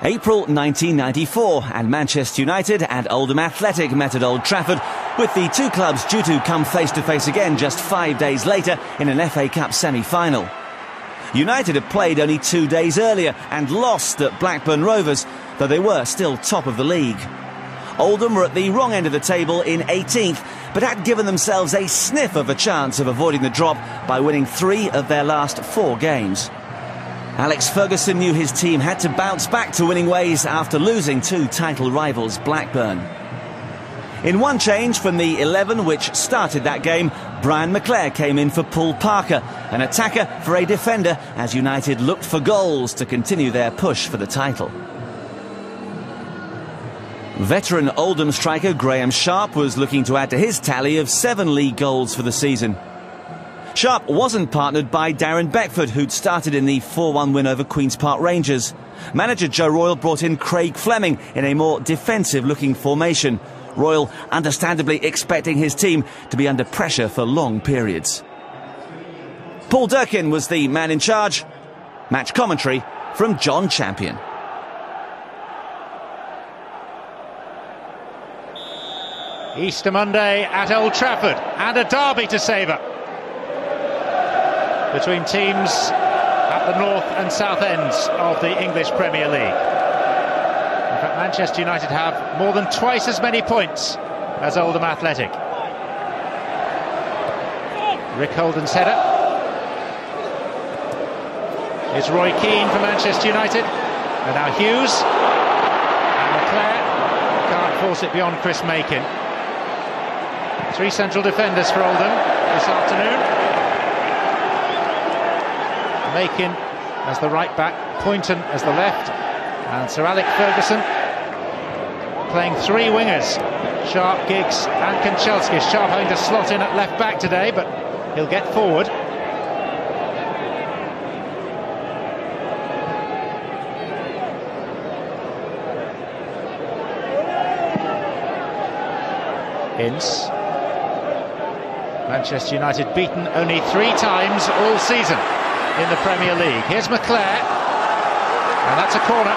April 1994, and Manchester United and Oldham Athletic met at Old Trafford, with the two clubs due to come face-to-face again just 5 days later in an FA Cup semi-final. United had played only 2 days earlier and lost at Blackburn Rovers, though they were still top of the league. Oldham were at the wrong end of the table in 18th, but had given themselves a sniff of a chance of avoiding the drop by winning 3 of their last 4 games. Alex Ferguson knew his team had to bounce back to winning ways after losing to title rivals Blackburn. In one change from the 11 which started that game, Brian McClair came in for Paul Parker, an attacker for a defender, as United looked for goals to continue their push for the title. Veteran Oldham striker Graeme Sharp was looking to add to his tally of 7 league goals for the season. Sharp wasn't partnered by Darren Beckford, who'd started in the 4-1 win over Queen's Park Rangers. Manager Joe Royle brought in Craig Fleming in a more defensive-looking formation. Royle understandably expecting his team to be under pressure for long periods. Paul Durkin was the man in charge. Match commentary from John Champion. Easter Monday at Old Trafford, and a derby to savour between teams at the north and south ends of the English Premier League. In fact, Manchester United have more than twice as many points as Oldham Athletic. Rick Holden's header. It's Roy Keane for Manchester United, and now Hughes, and McClair can't force it beyond Chris Makin. 3 central defenders for Oldham this afternoon. Makin as the right back, Pointon as the left, and Sir Alex Ferguson playing 3 wingers, Sharpe, Giggs and Kanchelskis. Sharpe having to slot in at left back today, but he'll get forward. Ince. Manchester United beaten only 3 times all season in the Premier League. Here's McClair, and that's a corner.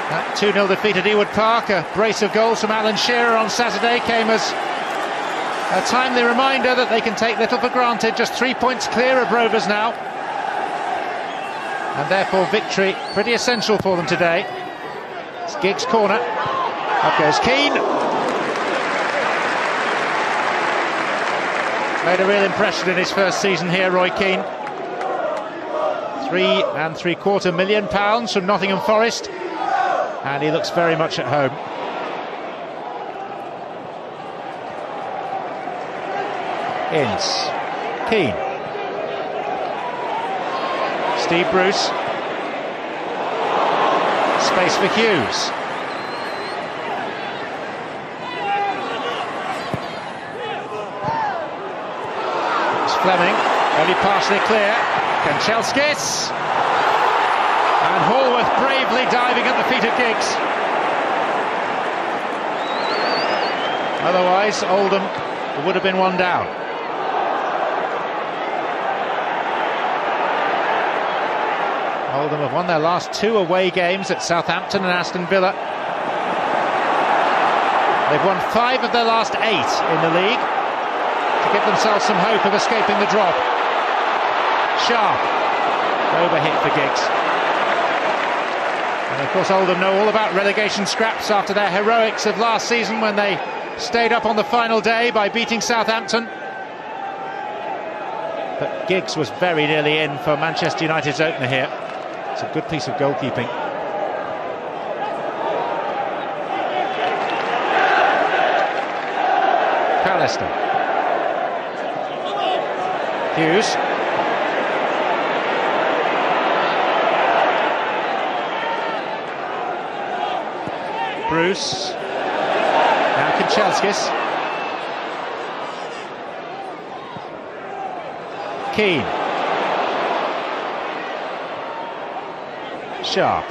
That 2-0 defeat at Ewood Park, a brace of goals from Alan Shearer on Saturday, came as a timely reminder that they can take little for granted. Just 3 points clear of Rovers now, and therefore victory pretty essential for them today. It's Giggs' corner. Up goes Keane. Made a real impression in his first season here, Roy Keane. £3.75 million from Nottingham Forest, and he looks very much at home. Ince, Keane, Steve Bruce, space for Hughes. Fleming, only partially clear. Kanchelskis, and Hallworth bravely diving at the feet of Giggs. Otherwise, Oldham would have been one down. Oldham have won their last 2 away games at Southampton and Aston Villa. They've won 5 of their last 8 in the league, to give themselves some hope of escaping the drop. Sharpe, overhit for Giggs. And of course Oldham know all about relegation scraps after their heroics of last season when they stayed up on the final day by beating Southampton. But Giggs was very nearly in for Manchester United's opener here. It's a good piece of goalkeeping. Pallister. Hughes. Bruce. Now Kanchelskis. Keane. Sharpe.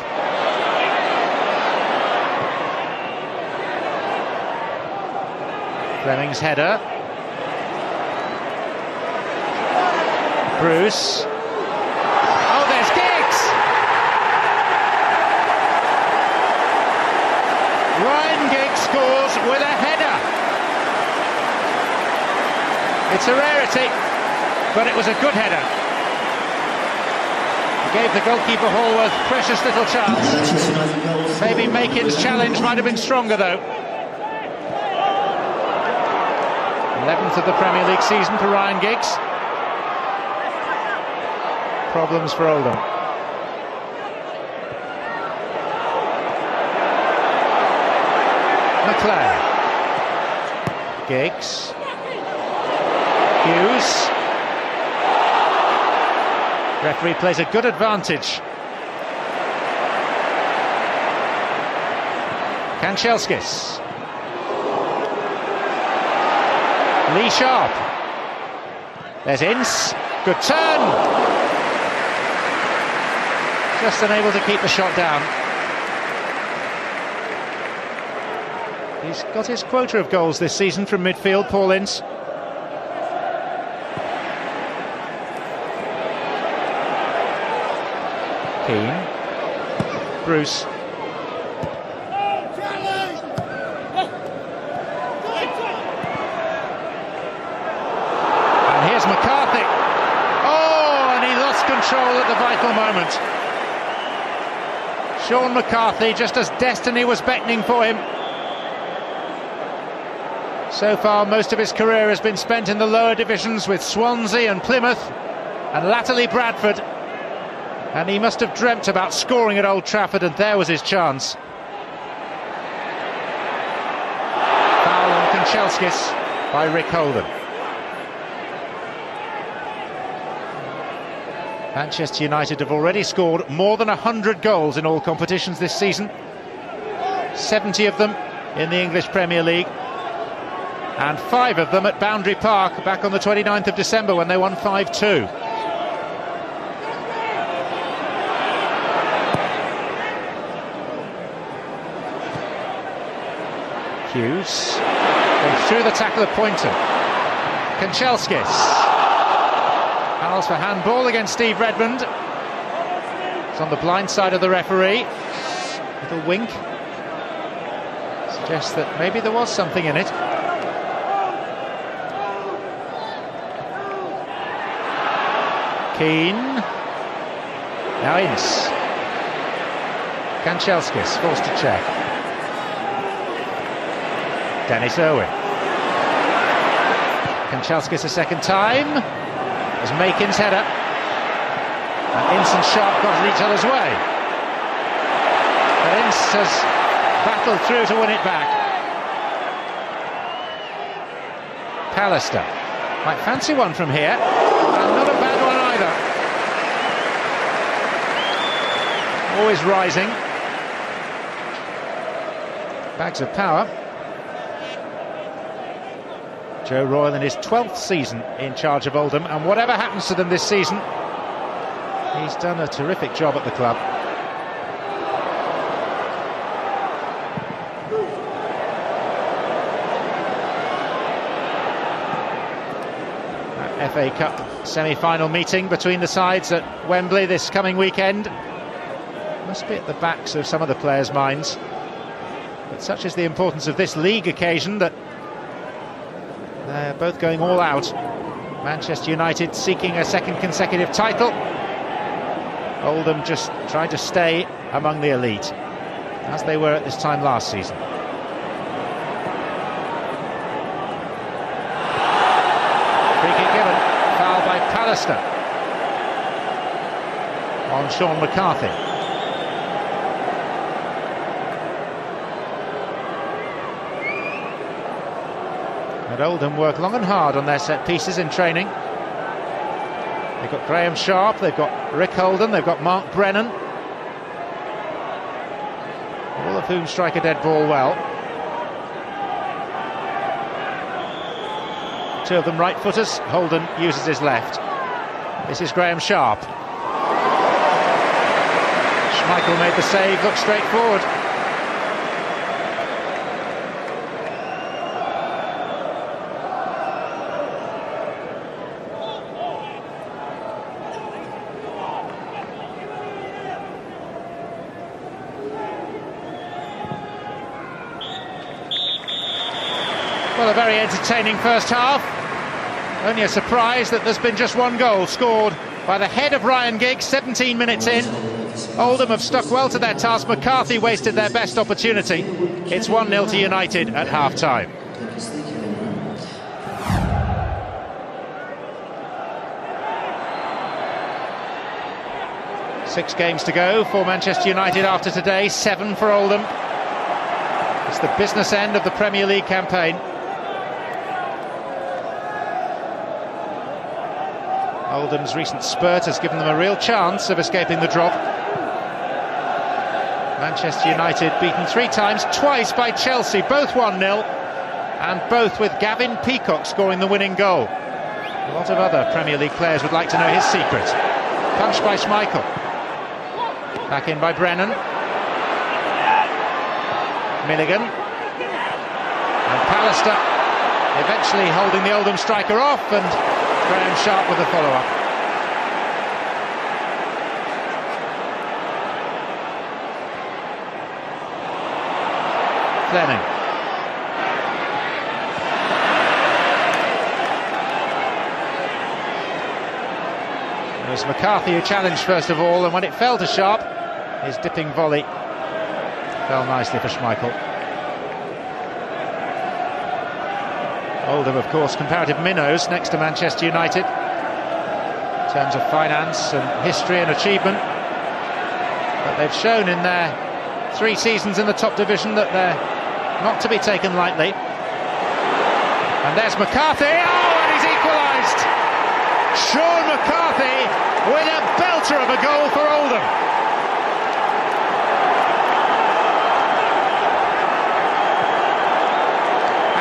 Fleming's header. Bruce. Oh, there's Giggs! Giggs scores with a header. It's a rarity, but it was a good header. He gave the goalkeeper Hallworth precious little chance. Maybe Makin's challenge might have been stronger though. 11th of the Premier League season for Ryan Giggs. Problems for Oldham. McClair. Giggs. Hughes. Referee plays a good advantage. Kanchelskis. Sharpe. There's Ince. Good turn. Just unable to keep the shot down. He's got his quota of goals this season from midfield, Paul Ince. Keane. Bruce. And here's McCarthy. Oh, and he lost control at the vital moment. Sean McCarthy, just as destiny was beckoning for him. So far, most of his career has been spent in the lower divisions with Swansea and Plymouth, and latterly Bradford. And he must have dreamt about scoring at Old Trafford, and there was his chance. Foul on Kanchelskis by Rick Holden. Manchester United have already scored more than 100 goals in all competitions this season. 70 of them in the English Premier League. And 5 of them at Boundary Park back on the 29th of December when they won 5-2. Hughes through the tackle of Pointon. Kanchelskis fouls for handball against Steve Redmond. It's on the blind side of the referee. Little wink suggests that maybe there was something in it. Keane. Now Ince. Kanchelskis forced to check. Denis Irwin. Kanchelskis a second time. There's Makin's header. And Ince and Sharpe got in each other's way. But Ince has battled through to win it back. Pallister might fancy one from here. And not a bad one either. Always rising. Bags of power. Joe Royle in his 12th season in charge of Oldham, and whatever happens to them this season, he's done a terrific job at the club. That FA Cup semi-final meeting between the sides at Wembley this coming weekend must be at the backs of some of the players' minds, but such is the importance of this league occasion that they're both going all out. Manchester United seeking a second consecutive title. Oldham just trying to stay among the elite, as they were at this time last season. Free kick given. Foul by Pallister on Sean McCarthy. Oldham work long and hard on their set pieces in training. They've got Graeme Sharp, they've got Rick Holden, they've got Mark Brennan, all of whom strike a dead ball well. 2 of them right-footers. Holden uses his left. This is Graeme Sharp. Schmeichel made the save, looked straight forward. Well, a very entertaining first half. Only a surprise that there's been just one goal scored by the head of Ryan Giggs, 17 minutes in. Oldham have stuck well to their task. McCarthy wasted their best opportunity. It's 1-0 to United at half-time. Six games to go for Manchester United after today, 7 for Oldham. It's the business end of the Premier League campaign. Oldham's recent spurt has given them a real chance of escaping the drop. Manchester United beaten 3 times, twice by Chelsea, both 1-0, and both with Gavin Peacock scoring the winning goal. A lot of other Premier League players would like to know his secret. Punched by Schmeichel. Back in by Brennan. Milligan. And Pallister eventually holding the Oldham striker off, and Graeme Sharp with the follow-up. Fleming. It was McCarthy who challenged first of all, and when it fell to Sharpe, his dipping volley fell nicely for Schmeichel. Oldham, of course, comparative minnows next to Manchester United in terms of finance and history and achievement, but they've shown in their 3 seasons in the top division that they're not to be taken lightly. And there's McCarthy. Oh, and he's equalised! Sean McCarthy with a belter of a goal for Oldham.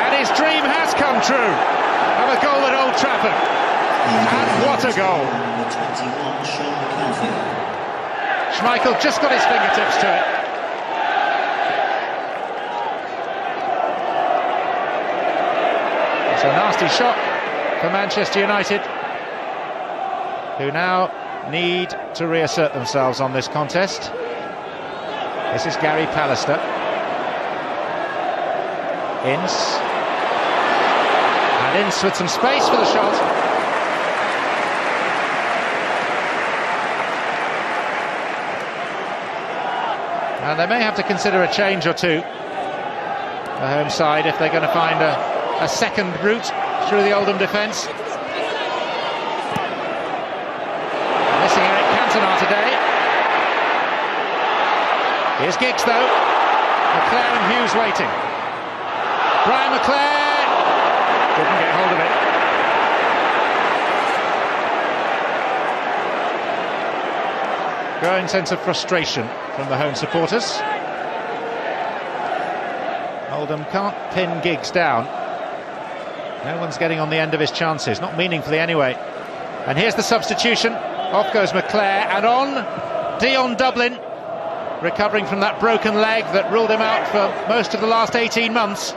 And his dream has come true of a goal at Old Trafford. And what a goal! Schmeichel just got his fingertips to it. It's a nasty shot for Manchester United, who now need to reassert themselves on this contest. This is Gary Pallister. Ince. And Ince with some space for the shot. And they may have to consider a change or two, the home side, if they're going to find a second route through the Oldham defence. Today. Here's Giggs though. McClair and Hughes waiting. Brian McClair didn't get hold of it. Growing sense of frustration from the home supporters. Oldham can't pin Giggs down. No one's getting on the end of his chances, not meaningfully anyway. And here's the substitution. Off goes McClair, and on Dion Dublin, recovering from that broken leg that ruled him out for most of the last 18 months.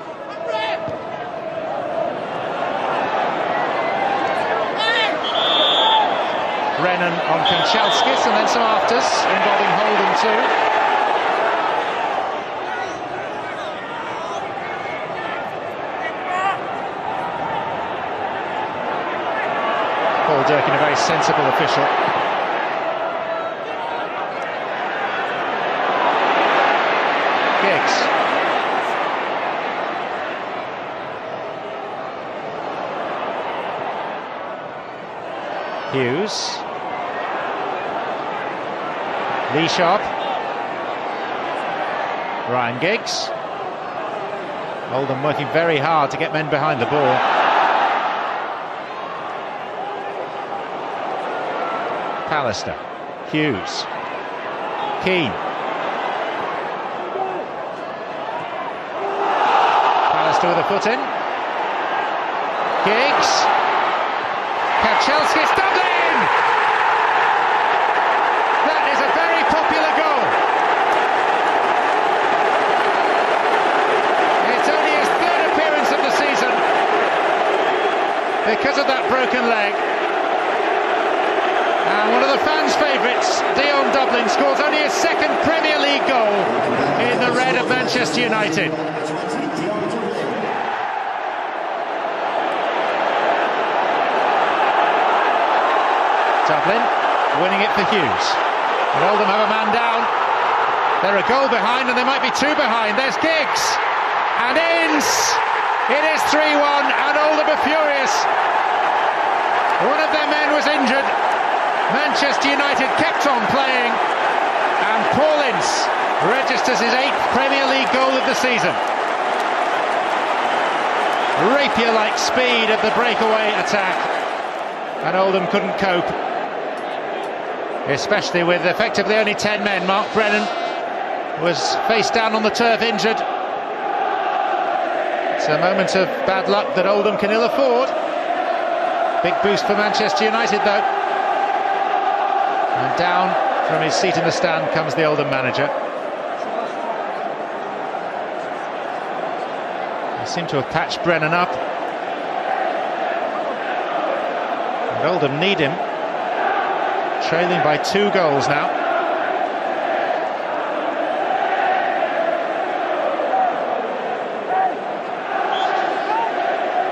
Brennan on Kanchelskis, and then some afters involving Holden too. Paul Durkin, a very sensible official. Giggs. Hughes. Sharpe. Ryan Giggs. Holden working very hard to get men behind the ball. Pallister. Hughes. Keane. Pallister with a foot in. Giggs. Kanchelskis, Dublin! That is a very popular goal. It's only his 3rd appearance of the season because of that broken leg. And one of the fans' favourites, Dion Dublin, scores only his 2nd Premier League goal in the red of Manchester United. for Hughes. And Oldham have a man down. They're a goal behind and they might be two behind. There's Giggs and Ince. It is 3-1 and Oldham are furious. One of their men was injured. Manchester United kept on playing and Paul Ince registers his 8th Premier League goal of the season. Rapier-like speed of the breakaway attack, and Oldham couldn't cope, especially with effectively only 10 men. Mark Brennan was face down on the turf, injured. It's a moment of bad luck that Oldham can ill afford. Big boost for Manchester United though. And down from his seat in the stand comes the Oldham manager. They seem to have patched Brennan up. And Oldham need him. Trailing by 2 goals now.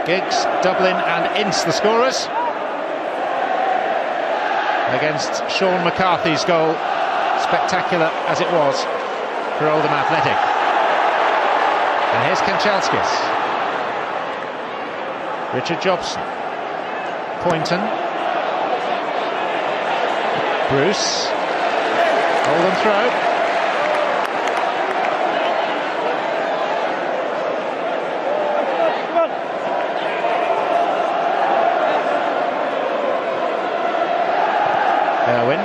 Giggs, Dublin and Ince the scorers. Against Sean McCarthy's goal, spectacular as it was for Oldham Athletic. And here's Kanchelskis. Richard Jobson. Pointon. Bruce. Holden throw. Irwin.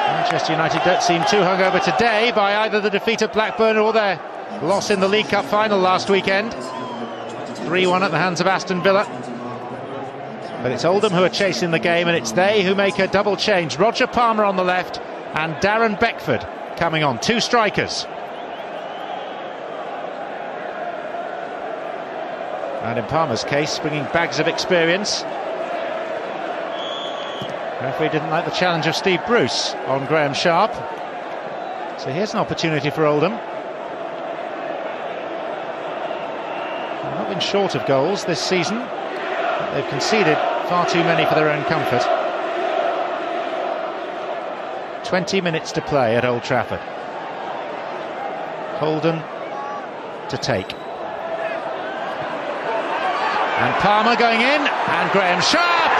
Manchester United don't seem too hungover today by either the defeat of Blackburn or their loss in the League Cup final last weekend. 3-1 at the hands of Aston Villa. But it's Oldham who are chasing the game, and it's they who make a double change. Roger Palmer on the left and Darren Beckford coming on. 2 strikers. And in Palmer's case, bringing bags of experience. Referee didn't like the challenge of Steve Bruce on Graeme Sharp. So here's an opportunity for Oldham. They've not been short of goals this season. They've conceded far too many for their own comfort. 20 minutes to play at Old Trafford. Holden to take. And Palmer going in, and Graeme Sharp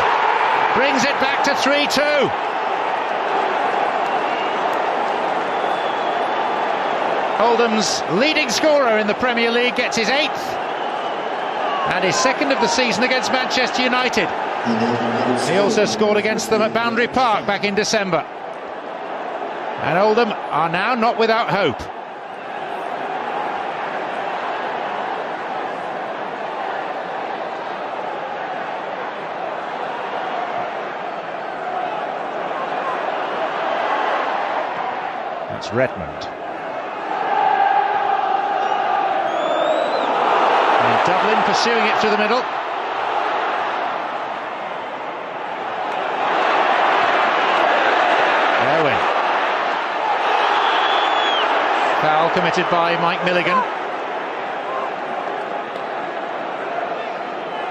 brings it back to 3-2. Oldham's leading scorer in the Premier League gets his 8th and his 2nd of the season against Manchester United. He also scored against them at Boundary Park back in December. And Oldham are now not without hope. That's Redmond. And Dublin pursuing it through the middle. Irwin. Foul committed by Mike Milligan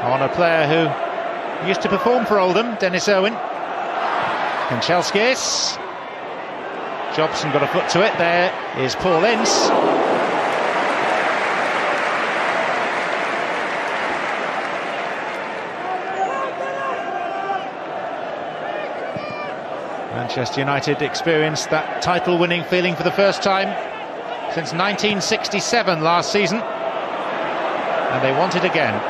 on a player who used to perform for Oldham, Denis Irwin. Kanchelskis. Jobson got a foot to it. There is Paul Ince. Manchester United experienced that title-winning feeling for the first time since 1967 last season, and they want it again.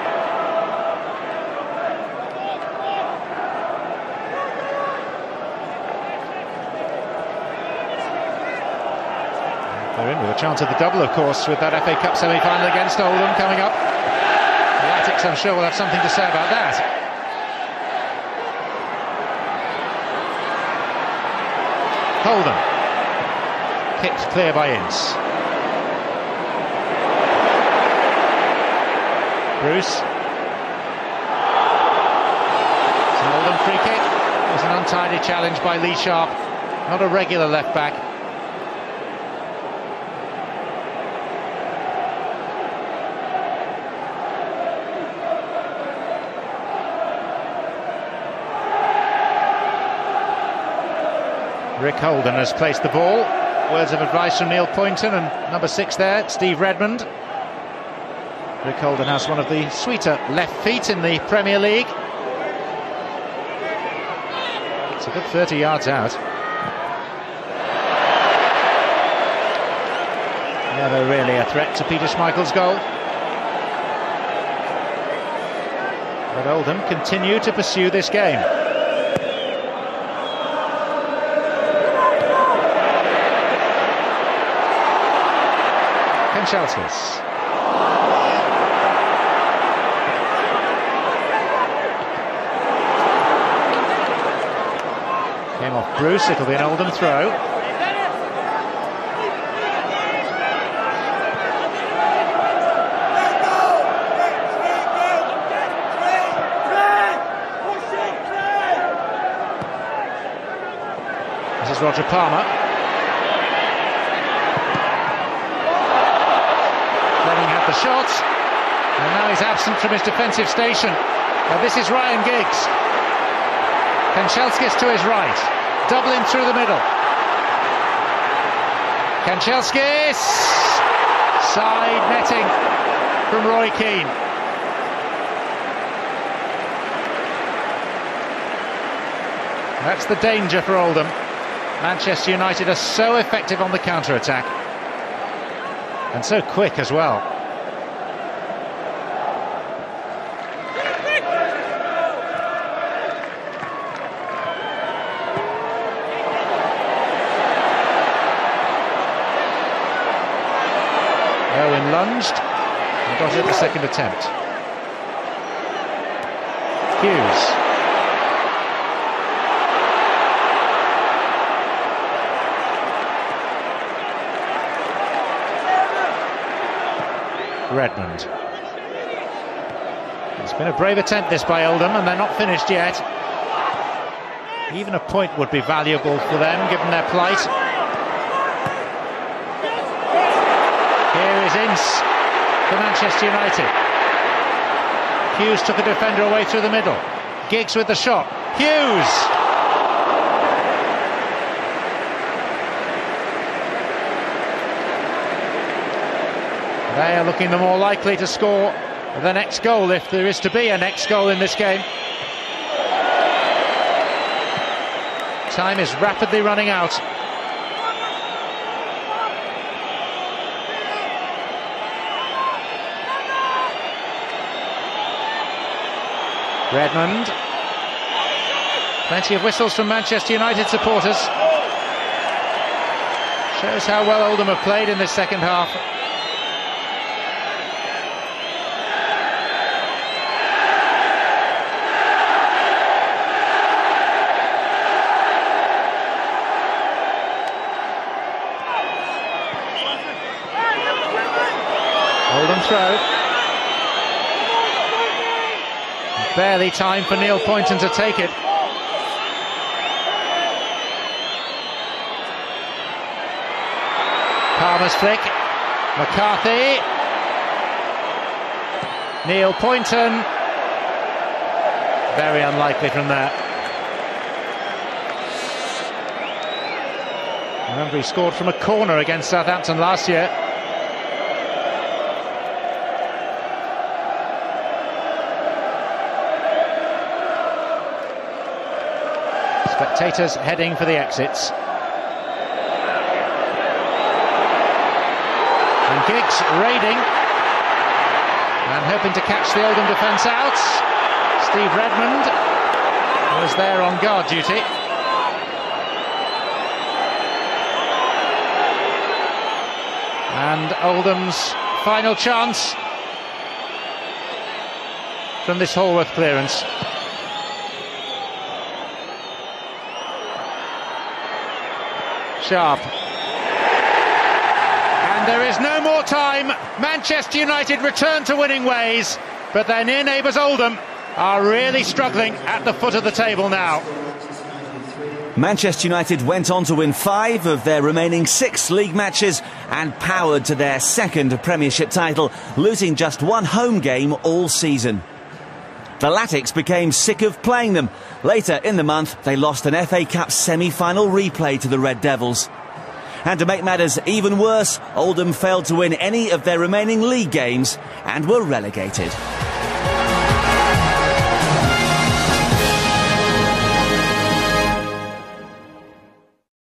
They're in with a chance of the double, of course, with that FA Cup semi-final against Oldham coming up. The Attics, I'm sure, will have something to say about that. Holden. Kicked clear by Ince. Bruce. It's an Oldham free kick. It was an untidy challenge by Lee Sharpe. Not a regular left-back. Rick Holden has placed the ball. Words of advice from Neil Pointon and number 6 there, Steve Redmond. Rick Holden has one of the sweeter left feet in the Premier League. It's a good 30 yards out. Never really a threat to Peter Schmeichel's goal. But Oldham continue to pursue this game. Kanchelskis. Came off Bruce, it'll be an Oldham throw. This is Roger Palmer. Fleming had the shot, and now he's absent from his defensive station. Now this is Ryan Giggs. Kanchelskis to his right. Dublin through the middle. Kanchelskis! Side netting from Roy Keane. That's the danger for Oldham. Manchester United are so effective on the counter-attack. And so quick as well. Irwin lunged and got it at the second attempt. Hughes. Redmond. It's been a brave attempt this by Oldham, and they're not finished yet. Even a point would be valuable for them given their plight. Here is Ince for Manchester United. Hughes took a defender away through the middle. Giggs with the shot. Hughes! They are looking the more likely to score the next goal, if there is to be a next goal in this game. Time is rapidly running out. Redmond. Plenty of whistles from Manchester United supporters. Shows how well Oldham have played in this second half. Holden throw. Barely time for Neil Pointon to take it. Palmer's flick. McCarthy. Neil Pointon. Very unlikely from there. Remember, he scored from a corner against Southampton last year. Spectators heading for the exits. And Giggs raiding and hoping to catch the Oldham defence out. Steve Redmond was there on guard duty. And Oldham's final chance from this Hallworth clearance. Sharpe. And there is no more time. Manchester United return to winning ways, but their near neighbours Oldham are really struggling at the foot of the table now. Manchester United went on to win 5 of their remaining 6 league matches and powered to their second Premiership title, losing just 1 home game all season. The Latics became sick of playing them. Later in the month, they lost an FA Cup semi-final replay to the Red Devils. And to make matters even worse, Oldham failed to win any of their remaining league games and were relegated.